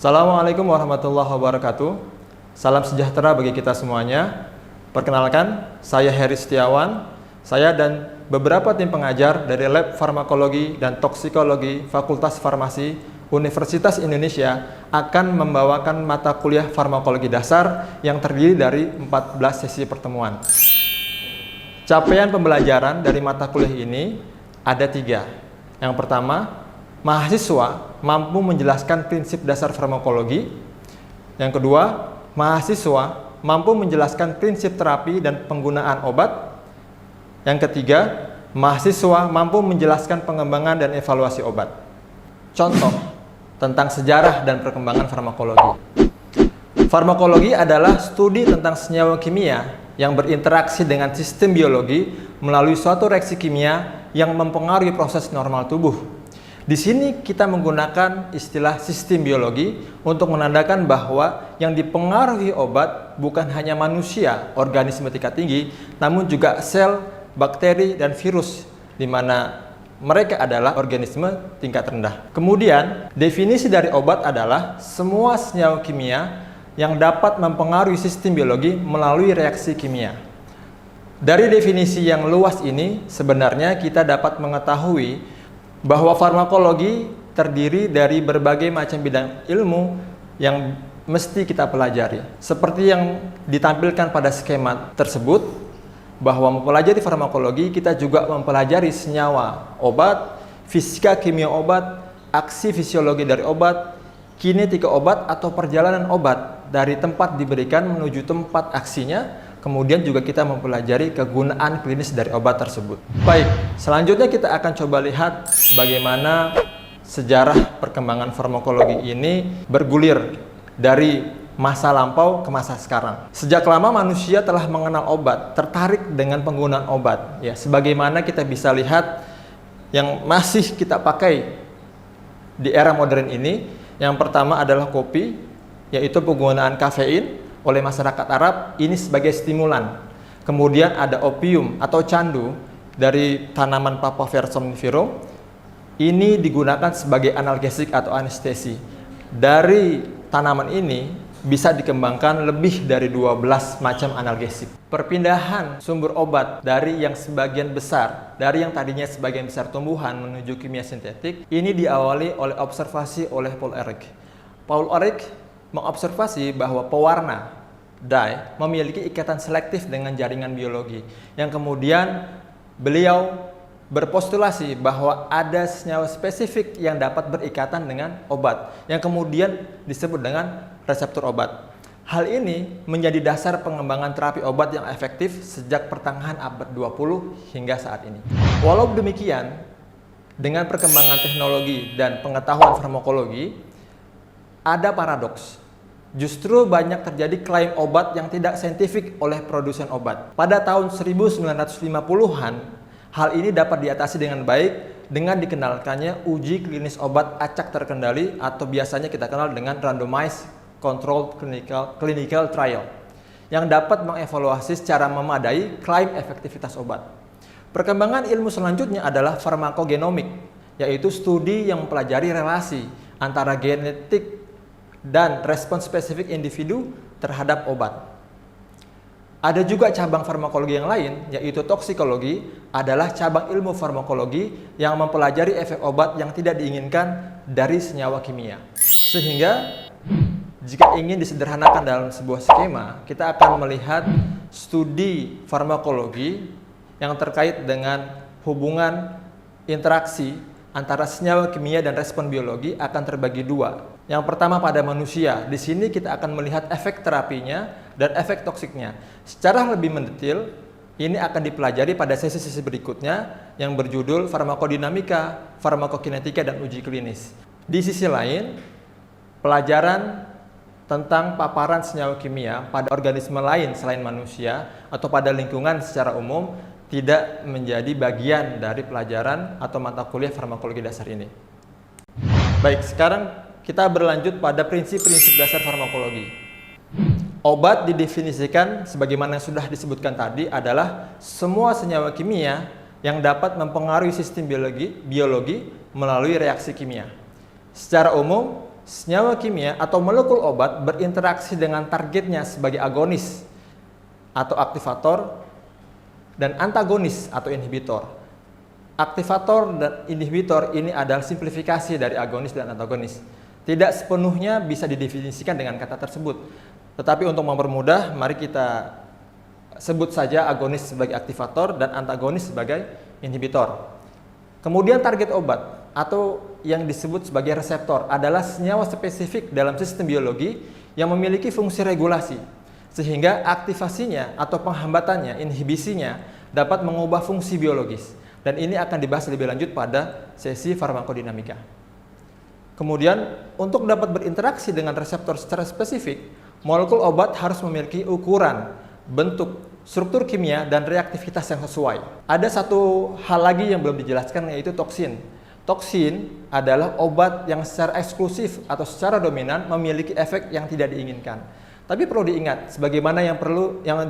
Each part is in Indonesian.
Assalamualaikum warahmatullahi wabarakatuh. Salam sejahtera bagi kita semuanya. Perkenalkan, saya Heri Setiawan. Saya dan beberapa tim pengajar dari Lab Farmakologi dan Toksikologi Fakultas Farmasi Universitas Indonesia akan membawakan mata kuliah farmakologi dasar yang terdiri dari 14 sesi pertemuan. Capaian pembelajaran dari mata kuliah ini ada 3. Yang pertama, mahasiswa mampu menjelaskan prinsip dasar farmakologi. Yang kedua, mahasiswa mampu menjelaskan prinsip terapi dan penggunaan obat. Yang ketiga, mahasiswa mampu menjelaskan pengembangan dan evaluasi obat. Contoh tentang sejarah dan perkembangan farmakologi. Farmakologi adalah studi tentang senyawa kimia yang berinteraksi dengan sistem biologi melalui suatu reaksi kimia yang mempengaruhi proses normal tubuh. Di sini kita menggunakan istilah sistem biologi untuk menandakan bahwa yang dipengaruhi obat bukan hanya manusia, organisme tingkat tinggi, namun juga sel, bakteri, dan virus, di mana mereka adalah organisme tingkat rendah. Kemudian, definisi dari obat adalah semua senyawa kimia yang dapat mempengaruhi sistem biologi melalui reaksi kimia. Dari definisi yang luas ini, sebenarnya kita dapat mengetahui bahwa farmakologi terdiri dari berbagai macam bidang ilmu yang mesti kita pelajari. Seperti yang ditampilkan pada skema tersebut, bahwa mempelajari farmakologi kita juga mempelajari senyawa obat, fisika kimia obat, aksi fisiologi dari obat, kinetika obat atau perjalanan obat dari tempat diberikan menuju tempat aksinya. Kemudian juga kita mempelajari kegunaan klinis dari obat tersebut. Baik, selanjutnya kita akan coba lihat bagaimana sejarah perkembangan farmakologi ini bergulir dari masa lampau ke masa sekarang. Sejak lama manusia telah mengenal obat, tertarik dengan penggunaan obat. Ya, sebagaimana kita bisa lihat yang masih kita pakai di era modern ini, yang pertama adalah kopi, yaitu penggunaan kafein oleh masyarakat Arab ini sebagai stimulan. Kemudian ada opium atau candu dari tanaman Papaver somniferum. Ini digunakan sebagai analgesik atau anestesi. Dari tanaman ini bisa dikembangkan lebih dari 12 macam analgesik. Perpindahan sumber obat dari yang sebagian besar, dari yang tadinya sebagian besar tumbuhan menuju kimia sintetik, ini diawali oleh observasi oleh Paul Ehrlich. Paul Ehrlich mengobservasi bahwa pewarna dye memiliki ikatan selektif dengan jaringan biologi, yang kemudian beliau berpostulasi bahwa ada senyawa spesifik yang dapat berikatan dengan obat, yang kemudian disebut dengan reseptor obat. Hal ini menjadi dasar pengembangan terapi obat yang efektif sejak pertengahan abad 20 hingga saat ini. Walau demikian, dengan perkembangan teknologi dan pengetahuan farmakologi, ada paradoks. Justru banyak terjadi klaim obat yang tidak saintifik oleh produsen obat. Pada tahun 1950-an, hal ini dapat diatasi dengan baik dengan dikenalkannya uji klinis obat acak terkendali atau biasanya kita kenal dengan randomized controlled clinical trial, yang dapat mengevaluasi secara memadai klaim efektivitas obat. Perkembangan ilmu selanjutnya adalah farmakogenomik, yaitu studi yang mempelajari relasi antara genetik dan respons spesifik individu terhadap obat. Ada juga cabang farmakologi yang lain, yaitu toksikologi, adalah cabang ilmu farmakologi yang mempelajari efek obat yang tidak diinginkan dari senyawa kimia. Sehingga, jika ingin disederhanakan dalam sebuah skema, kita akan melihat studi farmakologi yang terkait dengan hubungan interaksi antara senyawa kimia dan respon biologi akan terbagi 2. Yang pertama pada manusia. Di sini kita akan melihat efek terapinya dan efek toksiknya. Secara lebih mendetail, ini akan dipelajari pada sesi-sesi berikutnya yang berjudul farmakodinamika, farmakokinetika, dan uji klinis. Di sisi lain, pelajaran tentang paparan senyawa kimia pada organisme lain selain manusia atau pada lingkungan secara umum tidak menjadi bagian dari pelajaran atau mata kuliah farmakologi dasar ini. Baik, sekarang kita berlanjut pada prinsip-prinsip dasar farmakologi. Obat didefinisikan sebagaimana yang sudah disebutkan tadi adalah semua senyawa kimia yang dapat mempengaruhi sistem biologi melalui reaksi kimia. Secara umum, senyawa kimia atau molekul obat berinteraksi dengan targetnya sebagai agonis atau aktivator dan antagonis atau inhibitor. Aktivator dan inhibitor ini adalah simplifikasi dari agonis dan antagonis. Tidak sepenuhnya bisa didefinisikan dengan kata tersebut. Tetapi untuk mempermudah, mari kita sebut saja agonis sebagai aktivator dan antagonis sebagai inhibitor. Kemudian target obat atau yang disebut sebagai reseptor adalah senyawa spesifik dalam sistem biologi yang memiliki fungsi regulasi, sehingga aktivasinya atau penghambatannya, inhibisinya dapat mengubah fungsi biologis. Dan ini akan dibahas lebih lanjut pada sesi farmakodinamika. Kemudian, untuk dapat berinteraksi dengan reseptor secara spesifik, molekul obat harus memiliki ukuran, bentuk, struktur kimia, dan reaktivitas yang sesuai. Ada satu hal lagi yang belum dijelaskan, yaitu toksin. Toksin adalah obat yang secara eksklusif atau secara dominan memiliki efek yang tidak diinginkan. Tapi perlu diingat, sebagaimana yang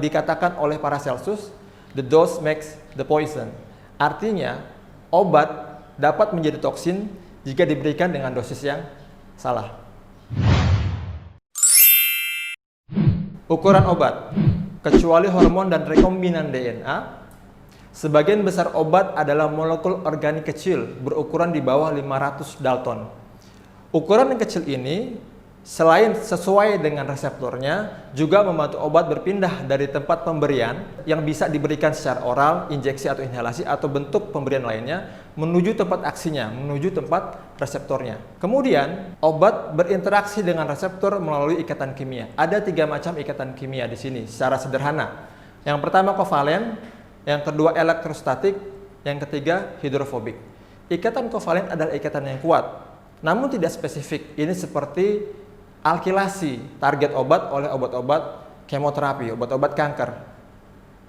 dikatakan oleh Paracelsus, the dose makes the poison. Artinya, obat dapat menjadi toksin jika diberikan dengan dosis yang salah. Ukuran obat, kecuali hormon dan rekombinan DNA, sebagian besar obat adalah molekul organik kecil berukuran di bawah 500 Dalton. Ukuran yang kecil ini selain sesuai dengan reseptornya, juga membantu obat berpindah dari tempat pemberian yang bisa diberikan secara oral, injeksi atau inhalasi, atau bentuk pemberian lainnya, menuju tempat aksinya, menuju tempat reseptornya. Kemudian, obat berinteraksi dengan reseptor melalui ikatan kimia. Ada 3 macam ikatan kimia di sini, secara sederhana. Yang pertama kovalen, yang kedua elektrostatik, yang ketiga hidrofobik. Ikatan kovalen adalah ikatan yang kuat, namun tidak spesifik. Ini seperti alkilasi target obat oleh obat-obat kemoterapi, obat-obat kanker.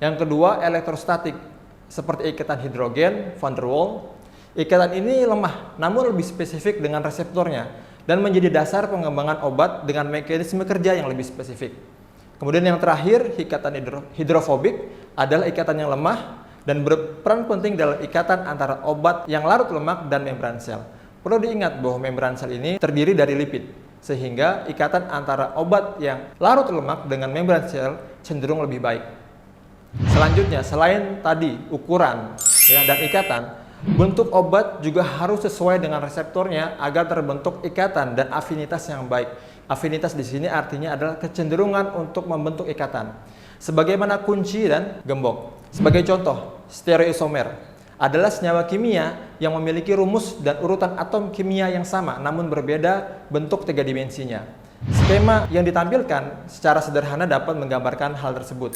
Yang kedua, elektrostatik, seperti ikatan hidrogen, van der Waals. Ikatan ini lemah, namun lebih spesifik dengan reseptornya, dan menjadi dasar pengembangan obat dengan mekanisme kerja yang lebih spesifik. Kemudian yang terakhir, ikatan hidrofobik adalah ikatan yang lemah dan berperan penting dalam ikatan antara obat yang larut lemak dan membran sel. Perlu diingat bahwa membran sel ini terdiri dari lipid, sehingga ikatan antara obat yang larut lemak dengan membran sel cenderung lebih baik. Selanjutnya, selain tadi ukuran dan ikatan, bentuk obat juga harus sesuai dengan reseptornya agar terbentuk ikatan dan afinitas yang baik. Afinitas di sini artinya adalah kecenderungan untuk membentuk ikatan, sebagaimana kunci dan gembok. Sebagai contoh, stereoisomer adalah senyawa kimia yang memiliki rumus dan urutan atom kimia yang sama, namun berbeda bentuk 3 dimensinya. Skema yang ditampilkan secara sederhana dapat menggambarkan hal tersebut.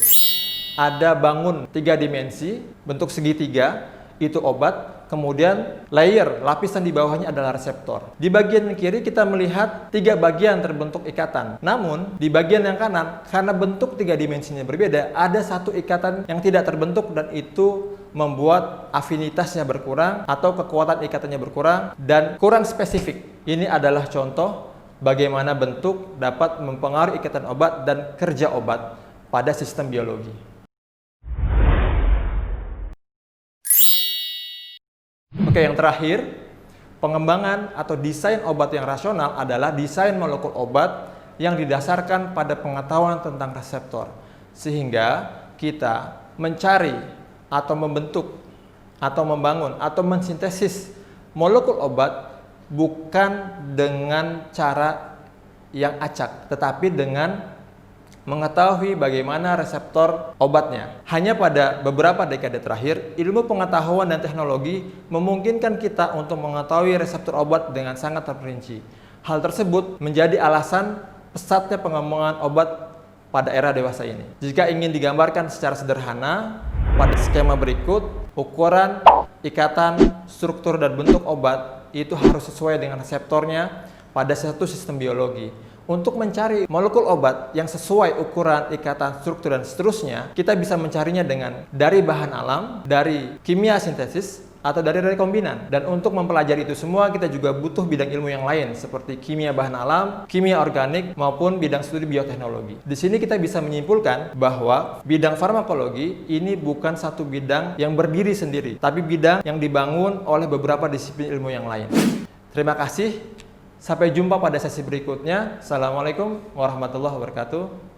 Ada bangun 3 dimensi, bentuk segitiga, itu obat, kemudian layer, lapisan di bawahnya adalah reseptor. Di bagian kiri kita melihat 3 bagian terbentuk ikatan. Namun, di bagian yang kanan, karena bentuk 3 dimensinya berbeda, ada satu ikatan yang tidak terbentuk, dan itu membuat afinitasnya berkurang atau kekuatan ikatannya berkurang dan kurang spesifik. Ini adalah contoh bagaimana bentuk dapat mempengaruhi ikatan obat dan kerja obat pada sistem biologi. Oke, yang terakhir, pengembangan atau desain obat yang rasional adalah desain molekul obat yang didasarkan pada pengetahuan tentang reseptor, sehingga kita mencari atau membentuk atau membangun atau mensintesis molekul obat bukan dengan cara yang acak, tetapi dengan mengetahui bagaimana reseptor obatnya. Hanya pada beberapa dekade terakhir, ilmu pengetahuan dan teknologi memungkinkan kita untuk mengetahui reseptor obat dengan sangat terperinci. Hal tersebut menjadi alasan pesatnya pengembangan obat pada era dewasa ini. Jika ingin digambarkan secara sederhana, pada skema berikut, ukuran, ikatan, struktur, dan bentuk obat itu harus sesuai dengan reseptornya pada satu sistem biologi. Untuk mencari molekul obat yang sesuai ukuran, ikatan, struktur, dan seterusnya, kita bisa mencarinya dari bahan alam, dari kimia sintesis, atau dari rekombinan. Dan untuk mempelajari itu semua, kita juga butuh bidang ilmu yang lain, seperti kimia bahan alam, kimia organik, maupun bidang studi bioteknologi. Di sini kita bisa menyimpulkan bahwa bidang farmakologi ini bukan satu bidang yang berdiri sendiri, tapi bidang yang dibangun oleh beberapa disiplin ilmu yang lain. Terima kasih. Sampai jumpa pada sesi berikutnya. Assalamualaikum warahmatullahi wabarakatuh.